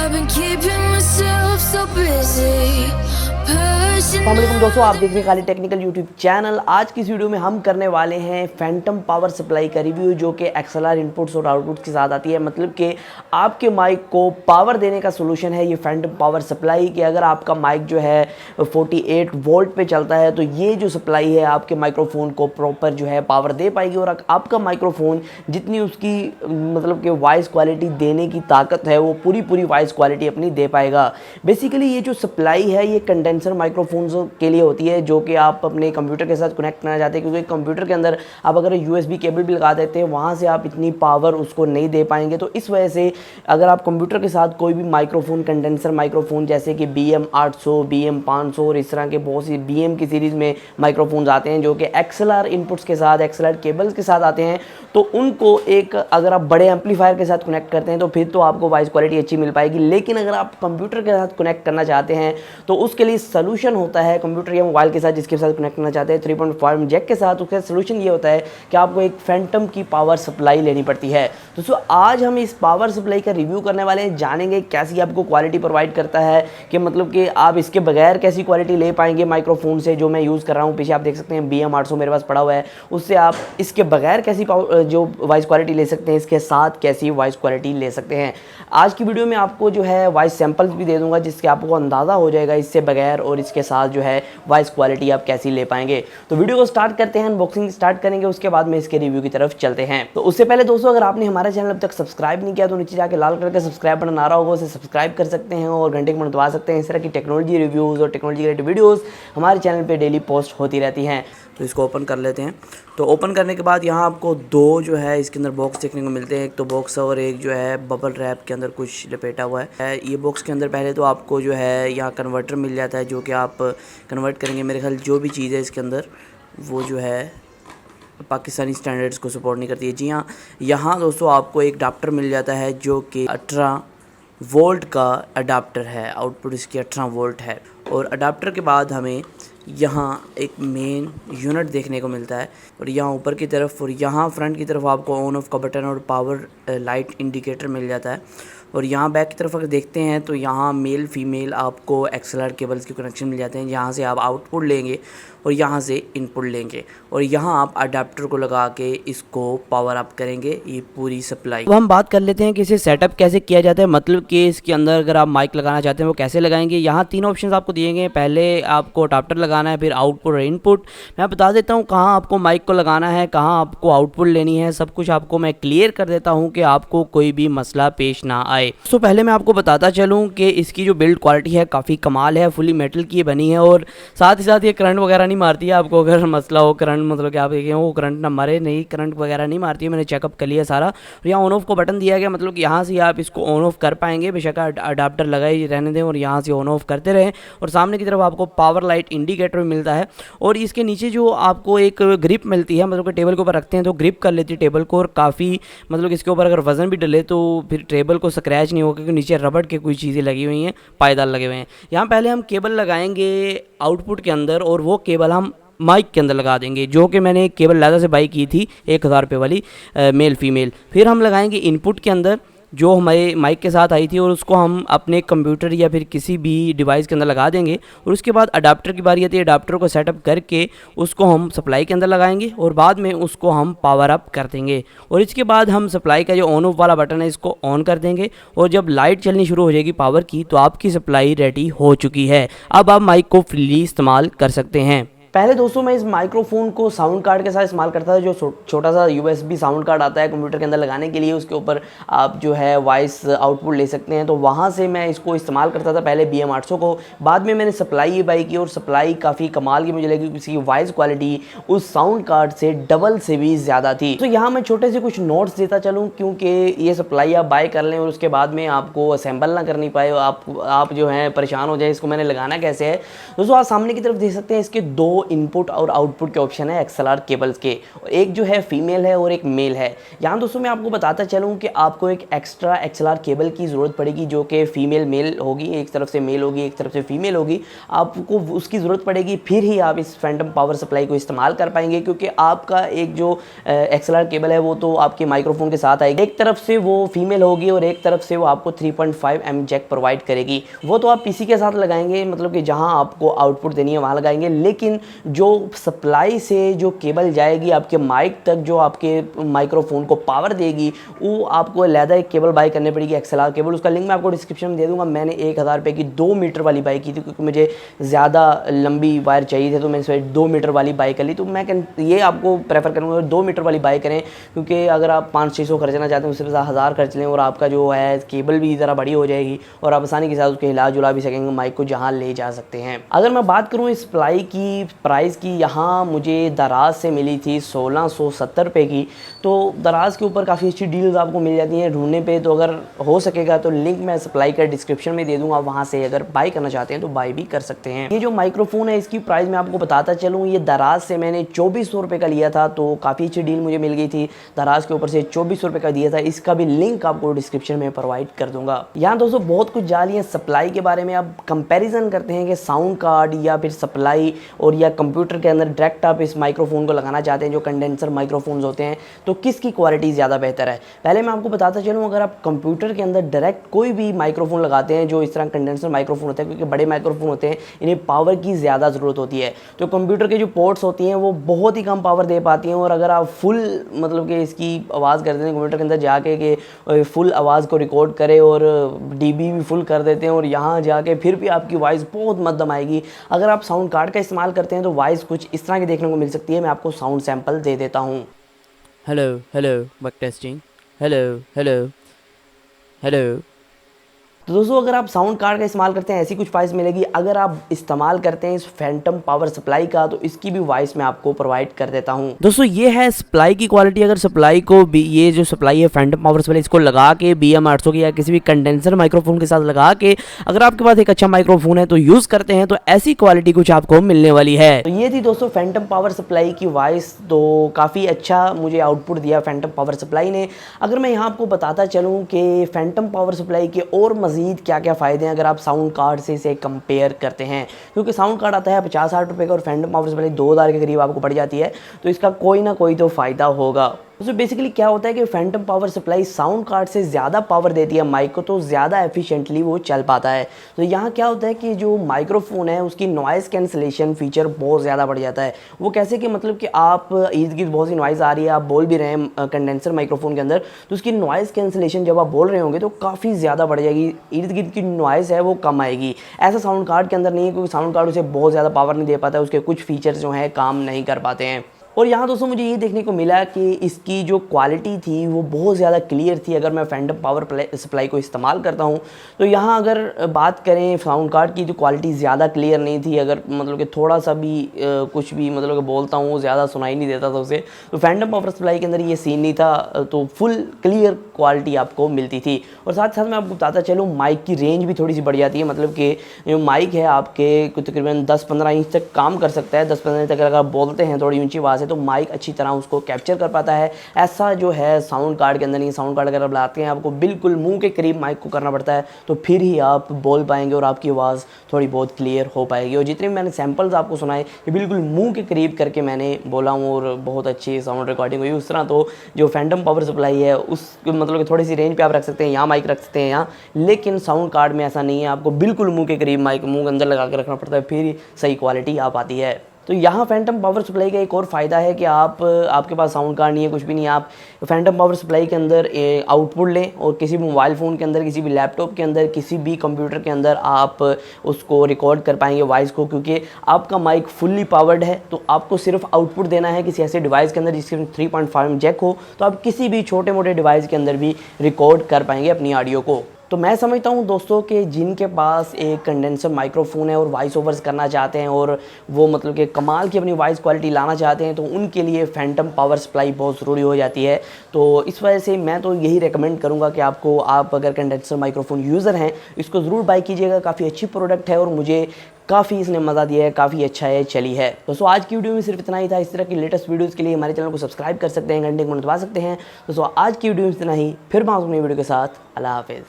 I've been keeping myself so busy. अस्सलामुअलैकुम दोस्तों, आप देख रहे हैं खाली टेक्निकल यूट्यूब चैनल। आज की इस वीडियो में हम करने वाले हैं फैंटम पावर सप्लाई का रिव्यू, जो कि एक्सएलआर इनपुट्स और आउटपुट्स के साथ आती है। मतलब कि आपके माइक को पावर देने का सोल्यूशन है ये फैंटम पावर सप्लाई। कि अगर आपका माइक जो है 48 वोल्ट पे चलता है तो ये जो सप्लाई है आपके माइक्रोफोन को प्रॉपर जो है पावर दे पाएगी, और आपका माइक्रोफोन जितनी उसकी मतलब कि वॉइस क्वालिटी देने की ताकत है वो पूरी वॉइस क्वालिटी अपनी दे पाएगा। बेसिकली ये जो सप्लाई है ये कंडेंसर माइक्रोफोन्स के लिए होती है, जो कि आप अपने कंप्यूटर के साथ कनेक्ट करना चाहते हैं, क्योंकि कंप्यूटर के अंदर आप अगर यूएसबी केबल भी लगा देते हैं वहाँ से आप इतनी पावर उसको नहीं दे पाएंगे। तो इस वजह से अगर आप कंप्यूटर के साथ कोई भी माइक्रोफोन कंडेंसर माइक्रोफोन जैसे कि BM800 BM500 और इस तरह के बहुत सी BM की सीरीज़ में माइक्रोफोन्स आते हैं जो कि एक्सएलआर इनपुट्स के साथ एक्सएलआर केबल्स के साथ आते हैं, तो उनको एक अगर आप बड़े एम्पलीफायर के साथ कनेक्ट करते हैं तो फिर तो आपको वॉइस क्वालिटी अच्छी मिल पाएगी। लेकिन अगर आप कंप्यूटर के साथ कनेक्ट करना चाहते हैं तो उसके लिए सोल्यूशन होता है कंप्यूटर या मोबाइल के साथ जिसके साथ कनेक्ट करना चाहते हैं 3.5 जैक के साथ। उसका सोल्यूशन ये होता है कि आपको एक फैंटम की पावर सप्लाई लेनी पड़ती है। दोस्तों आज हम इस पावर सप्लाई का रिव्यू करने वाले हैं, जानेंगे कैसी आपको क्वालिटी प्रोवाइड करता है, कि मतलब कि आप इसके बगैर कैसी क्वालिटी ले पाएंगे माइक्रोफोन से। जो मैं यूज़ कर रहा हूँ पीछे आप देख सकते हैं BM800 मेरे पास पड़ा हुआ है, उससे आप इसके बगैर कैसी जो वॉइस क्वालिटी ले सकते हैं, इसके साथ कैसी वॉइस क्वालिटी ले सकते हैं। आज की वीडियो में आपको जो है वॉइस सैंपल्स भी दे दूंगा जिससे आपको अंदाज़ा हो जाएगा इससे बगैर और इसके साथ जो है वॉइस क्वालिटी आप कैसी ले पाएंगे। तो वीडियो को स्टार्ट करते हैं, अनबॉक्सिंग स्टार्ट करेंगे, उसके बाद में इसके रिव्यू की तरफ चलते हैं। तो उससे पहले दोस्तों अगर आपने हमारा चैनल अब तक सब्सक्राइब नहीं किया तो नीचे जाकर लाल कलर का सब्सक्राइब बटन आ रहा होगा, उसे सब्सक्राइब कर सकते हैं और घंटे को दबा सकते हैं। इस तरह की टेक्नोलॉजी रिव्यूज़ और टेक्नोलॉजी रिलेटेड वीडियोज़ हमारे चैनल पर डेली पोस्ट होती रहती हैं। तो इसको ओपन कर लेते हैं। तो ओपन करने के बाद यहाँ आपको दो जो है इसके अंदर बॉक्स देखने को मिलते हैं, एक तो बॉक्स और एक जो है बबल रैप के अंदर कुछ लपेटा हुआ है। ये बॉक्स के अंदर पहले तो आपको जो है यहाँ कन्वर्टर मिल जाता है, जो कि आप कन्वर्ट करेंगे। मेरे ख्याल जो भी चीज़ है इसके अंदर वो जो है पाकिस्तानी स्टैंडर्ड्स को सपोर्ट नहीं करती है। जी हाँ, यहाँ दोस्तों आपको एक अडाप्टर मिल जाता है जो कि 18 वोल्ट का अडाप्टर है। आउटपुट इसकी 18 वोल्ट है। और अडाप्टर के बाद हमें यहाँ एक मेन यूनिट देखने को मिलता है, और यहाँ ऊपर की तरफ और यहाँ फ्रंट की तरफ आपको ऑन ऑफ का बटन और पावर लाइट इंडिकेटर मिल जाता है। और यहाँ बैक की तरफ अगर देखते हैं तो यहाँ मेल फीमेल आपको एक्सएलआर केबल्स के कनेक्शन मिल जाते हैं, यहाँ से आप आउटपुट लेंगे और यहाँ से इनपुट लेंगे, और यहाँ आप अडाप्टर को लगा के इसको पावर अप करेंगे ये पूरी सप्लाई। अब हम बात कर लेते हैं कि इसे सेटअप कैसे किया जाता है, मतलब कि इसके अंदर अगर आप माइक लगाना चाहते हैं वो कैसे लगाएंगे। यहाँ तीन ऑप्शन आपको दिए गए हैं, पहले आपको अडाप्टर लगाना है, फिर आउटपुट और इनपुट। मैं बता देता हूँ कहाँ आपको माइक को लगाना है, कहाँ आपको आउटपुट लेनी है, सब कुछ आपको मैं क्लियर कर देता हूँ कि आपको कोई भी मसला पेश ना आए। तो पहले मैं आपको बताता चलूँ कि इसकी जो बिल्ड क्वालिटी है काफ़ी कमाल है, फुली मेटल की बनी है, और साथ ही साथ ये करंट वगैरह नहीं मारती है। आपको अगर मसला हो करंट, मतलब कि आप देखें वो करंट ना मारे, नहीं करंट वगैरह नहीं मारती है, मैंने चेकअप कर लिया सारा। और यहाँ ऑन ऑफ को बटन दिया गया, मतलब कि यहाँ से आप इसको ऑन ऑफ कर पाएंगे, बेशक अडाप्टर लगाए रहने दें और यहाँ से ऑन ऑफ करते रहें। और सामने की तरफ आपको पावर लाइट इंडिकेटर मिलता है, और इसके नीचे जो आपको एक ग्रिप मिलती है, मतलब कि टेबल के ऊपर रखते हैं तो ग्रिप कर लेती है टेबल को, और काफ़ी मतलब इसके ऊपर अगर वजन भी डले तो फिर टेबल को स्क्रैच नहीं होगा, क्योंकि नीचे रबड़ के कोई चीज़ें लगी हुई हैं, पायदार लगे हुए हैं। यहाँ पहले हम केबल लगाएंगे आउटपुट के अंदर, और वो केबल हम माइक के अंदर लगा देंगे, जो कि मैंने एक केबल लादा से बाई की थी 1000 रुपये वाली मेल फीमेल। फिर हम लगाएंगे इनपुट के अंदर जो हमारे माइक के साथ आई थी, और उसको हम अपने कंप्यूटर या फिर किसी भी डिवाइस के अंदर लगा देंगे। और उसके बाद अडाप्टर की बारी आती है, अडाप्टर को सेटअप करके उसको हम सप्लाई के अंदर लगाएंगे, और बाद में उसको हम पावर अप कर देंगे। और इसके बाद हम सप्लाई का जो ऑन ऑफ वाला बटन है इसको ऑन कर देंगे, और जब लाइट चलनी शुरू हो जाएगी पावर की तो आपकी सप्लाई रेडी हो चुकी है। अब आप माइक को फ्रीली इस्तेमाल कर सकते हैं। पहले दोस्तों मैं इस माइक्रोफोन को साउंड कार्ड के साथ इस्तेमाल करता था, जो छोटा सा USB साउंड कार्ड आता है कंप्यूटर के अंदर लगाने के लिए, उसके ऊपर आप जो है वॉइस आउटपुट ले सकते हैं। तो वहाँ से मैं इसको इस्तेमाल करता था पहले BM800 को। बाद में मैंने सप्लाई ये बाई की, और सप्लाई काफ़ी कमाल की मुझे लगी, इसकी वॉइस क्वालिटी उस साउंड कार्ड से डबल से भी ज़्यादा थी। तो यहाँ मैं छोटे से कुछ नोट्स देता चलूँ, क्योंकि ये सप्लाई आप बाय कर लें और उसके बाद में आपको असेंबल ना करनी पाए, आप जो है परेशान हो जाए इसको मैंने लगाना कैसे है। दोस्तों आप सामने की तरफ देख सकते हैं इसके दो इनपुट और आउटपुट के ऑप्शन है XLR केबल्स के, एक जो है फीमेल है और एक मेल है। यहाँ दोस्तों मैं आपको बताता चलूँ कि आपको एक एक्स्ट्रा XLR केबल की ज़रूरत पड़ेगी जो कि फीमेल मेल होगी, एक तरफ से मेल होगी, एक तरफ से फीमेल होगी, आपको उसकी ज़रूरत पड़ेगी, फिर ही आप इस फैंटम पावर सप्लाई को इस्तेमाल कर पाएंगे। क्योंकि आपका एक जो XLR केबल है वो तो आपके माइक्रोफोन के साथ आएगी, एक तरफ से वो फीमेल होगी और एक तरफ से वो आपको 3.5 mm जैक प्रोवाइड करेगी। वो तो आप पीसी के साथ लगाएंगे, मतलब कि जहां आपको आउटपुट देनी है वहां लगाएंगे, लेकिन जो सप्लाई से जो केबल जाएगी आपके माइक तक, जो आपके माइक्रोफोन को पावर देगी, वो आपको अलहदा एक केबल बाय करनी पड़ेगी XLR केबल। उसका लिंक मैं आपको डिस्क्रिप्शन में दे दूंगा। मैंने 1000 रुपये की 2 मीटर वाली बाई की थी क्योंकि मुझे ज़्यादा लंबी वायर चाहिए थे, तो मैंने इस 2 मीटर वाली बाई कर ली। तो मैं ये आपको प्रेफर करूँगा 2 मीटर वाली बाई करें, क्योंकि अगर आप 500-600 खर्चना चाहते हैं उससे 1000 खर्च लें और आपका जो है केबल भी ज़रा बड़ी हो जाएगी और आप आसानी के साथ उसके हिला जुला भी सकेंगे, माइक को जहाँ ले जा सकते हैं। अगर मैं बात करूँ इस सप्लाई की प्राइस की, यहाँ मुझे दराज से मिली थी 1670 रुपये की। तो दराज के ऊपर काफ़ी अच्छी डील्स आपको मिल जाती हैं ढूंढने पे, तो अगर हो सकेगा तो लिंक मैं सप्लाई का डिस्क्रिप्शन में दे दूंगा, वहाँ से अगर बाई करना चाहते हैं तो बाई भी कर सकते हैं। ये जो माइक्रोफोन है इसकी प्राइस मैं आपको बताता चलूँ, ये दराज से मैंने 2400 रुपये का लिया था, तो काफ़ी अच्छी डील मुझे मिल गई थी। दराज के ऊपर से 2400 रुपये का दिया था, इसका भी लिंक आपको डिस्क्रिप्शन में प्रोवाइड कर दूंगा। यहाँ दोस्तों बहुत कुछ जान लिया सप्लाई के बारे में। अब कंपैरिजन करते हैं कि साउंड कार्ड या फिर सप्लाई और या कंप्यूटर के अंदर डायरेक्ट आप इस माइक्रोफोन को लगाना चाहते हैं, जो कंडेंसर माइक्रोफोन्स होते हैं, तो किसकी क्वालिटी ज़्यादा बेहतर है। पहले मैं आपको बताता चलूँ, अगर आप कंप्यूटर के अंदर डायरेक्ट कोई भी माइक्रोफोन लगाते हैं जो इस तरह कंडेंसर माइक्रोफोन होते हैं, क्योंकि बड़े माइक्रोफोन होते हैं इन्हें पावर की ज़्यादा ज़रूरत होती है, तो कंप्यूटर के जो पोर्ट्स होती हैं वो बहुत ही कम पावर दे पाती हैं। और अगर आप फुल मतलब कि इसकी आवाज़ कर देते हैं कंप्यूटर के अंदर जाके कि फुल आवाज़ को रिकॉर्ड करें और डीबी भी फुल कर देते हैं और यहाँ जाके फिर भी आपकी वॉइस बहुत मध्यम आएगी। अगर आप साउंड कार्ड का इस्तेमाल करते हैं तो वॉइस कुछ इस तरह की देखने को मिल सकती है। मैं आपको साउंड सैंपल दे देता हूँ। Hello hello mic testing, hello hello hello. तो दोस्तों अगर आप साउंड कार्ड का इस्तेमाल करते हैं ऐसी कुछ वॉइस मिलेगी। अगर आप इस्तेमाल करते हैं इस फैंटम पावर सप्लाई का तो इसकी भी वॉइस मैं आपको प्रोवाइड कर देता हूं। दोस्तों ये है सप्लाई की क्वालिटी। अगर सप्लाई को भी, ये जो सप्लाई है फैंटम पावर सप्लाई, इसको लगा के BM800 की या किसी भी कंडेंसर माइक्रोफोन के साथ लगा के अगर आपके पास एक अच्छा माइक्रोफोन है तो यूज़ करते हैं तो ऐसी क्वालिटी कुछ आपको मिलने वाली है। तो ये थी दोस्तों फैंटम पावर सप्लाई की वॉइस, तो काफ़ी अच्छा मुझे आउटपुट दिया फैंटम पावर सप्लाई ने। अगर मैं यहाँ आपको बताता चलूँ कि फैंटम पावर सप्लाई के और क्या क्या फ़ायदे हैं अगर आप साउंड कार्ड से इसे कंपेयर करते हैं, क्योंकि साउंड कार्ड आता है 50-60 रुपये का और फैंटम पावर सप्लाई 2000 के करीब आपको पड़ जाती है, तो इसका कोई ना कोई तो फ़ायदा होगा। तो बेसिकली क्या होता है कि Phantom power supply sound card से ज़्यादा पावर देती है माइक को, तो ज़्यादा एफिशिएंटली वो चल पाता है। तो यहाँ क्या होता है कि जो माइक्रोफोन है उसकी नॉइज़ कैंसलेशन फीचर बहुत ज़्यादा बढ़ जाता है। वो कैसे कि मतलब कि आप इर्द गिर्द बहुत सी नॉइज़ आ रही है, आप बोल भी रहे हैं कंडेंसर माइक्रोफोन के अंदर, तो उसकी नॉइज़ कैंसलेशन जब आप बोल रहे होंगे तो काफ़ी ज़्यादा बढ़ जाएगी, इर्द गिर्द की नॉइज़ है वो कम आएगी। ऐसा साउंड कार्ड के अंदर नहीं है, क्योंकि साउंड कार्ड उसे बहुत ज़्यादा पावर नहीं दे पाता है, उसके कुछ फीचर्स जो हैं काम नहीं कर पाते हैं। और यहाँ दोस्तों मुझे ये देखने को मिला कि इसकी जो क्वालिटी थी वो बहुत ज़्यादा क्लियर थी। अगर मैं फैंटम पावर सप्लाई को इस्तेमाल करता हूँ तो यहाँ अगर बात करें साउंड कार्ड की, जो क्वालिटी ज़्यादा क्लियर नहीं थी, अगर मतलब कि थोड़ा सा भी कुछ भी मतलब कि बोलता हूँ वो ज़्यादा सुनाई नहीं देता था उसे, तो फैंटम पावर सप्लाई के अंदर ये सीन नहीं था, तो फुल क्लियर क्वालिटी आपको मिलती थी। और साथ साथ मैं आपको बताता चलूँ माइक की रेंज भी थोड़ी सी बढ़ जाती है, मतलब कि जो माइक है आपके तकरीबन 10-15 इंच तक काम कर सकता है। 10-15 इंच तक अगर आप बोलते हैं थोड़ी ऊंची आवाज़ तो माइक अच्छी तरह उसको कैप्चर कर पाता है। ऐसा जो है साउंड कार्ड के अंदर नहीं। साउंड कार्ड अगर आप लाते हैं आपको बिल्कुल मुंह के करीब माइक को करना पड़ता है, तो फिर ही आप बोल पाएंगे और आपकी आवाज़ थोड़ी बहुत क्लियर हो पाएगी। और जितने मैंने सैम्पल्स आपको सुनाए ये बिल्कुल मुंह के करीब करके मैंने बोला हूँ और बहुत अच्छी साउंड रिकॉर्डिंग हुई। उस तरह तो जो फैंटम पावर सप्लाई है उस मतलब कि थोड़ी सी रेंज पे आप रख सकते हैं, यहाँ माइक रख सकते हैं यहाँ, लेकिन साउंड कार्ड में ऐसा नहीं है, आपको बिल्कुल मुंह के करीब माइक मुंह के अंदर लगा के रखना पड़ता है, फिर सही क्वालिटी आ पाती है। तो यहाँ फैंटम पावर सप्लाई का एक और फ़ायदा है कि आपके पास साउंड कार्ड नहीं है, कुछ भी नहीं है, आप फैंटम पावर सप्लाई के अंदर आउटपुट लें और किसी भी मोबाइल फ़ोन के अंदर, किसी भी लैपटॉप के अंदर, किसी भी कंप्यूटर के अंदर आप उसको रिकॉर्ड कर पाएंगे वॉइस को, क्योंकि आपका माइक फुल्ली पावर्ड है। तो आपको सिर्फ आउटपुट देना है किसी ऐसे डिवाइस के अंदर जिसके 3.5 जैक हो, तो आप किसी भी छोटे मोटे डिवाइस के अंदर भी रिकॉर्ड कर पाएंगे अपनी ऑडियो को। तो मैं समझता हूँ दोस्तों कि जिनके पास एक कंडेंसर माइक्रोफोन है और वॉइस ओवर्स करना चाहते हैं और वो मतलब कि कमाल की अपनी वॉइस क्वालिटी लाना चाहते हैं, तो उनके लिए फैंटम पावर सप्लाई बहुत ज़रूरी हो जाती है। तो इस वजह से मैं तो यही रिकमेंड करूँगा कि आप अगर कंडेंसर माइक्रोफोन यूज़र हैं इसको ज़रूर बाय कीजिएगा। काफ़ी अच्छी प्रोडक्ट है और मुझे काफ़ी इसने मज़ा दिया है, काफ़ी अच्छा है, चली है। दोस्तों आज की वीडियो में सिर्फ इतना ही था। इस तरह की लेटेस्ट वीडियोस के लिए हमारे चैनल को सब्सक्राइब कर सकते हैं, घंटे को दबा सकते हैं। दोस्तों आज की वीडियो में इतना ही, फिर मैं आपको नई वीडियो के साथ। अल्लाह हाफिज़।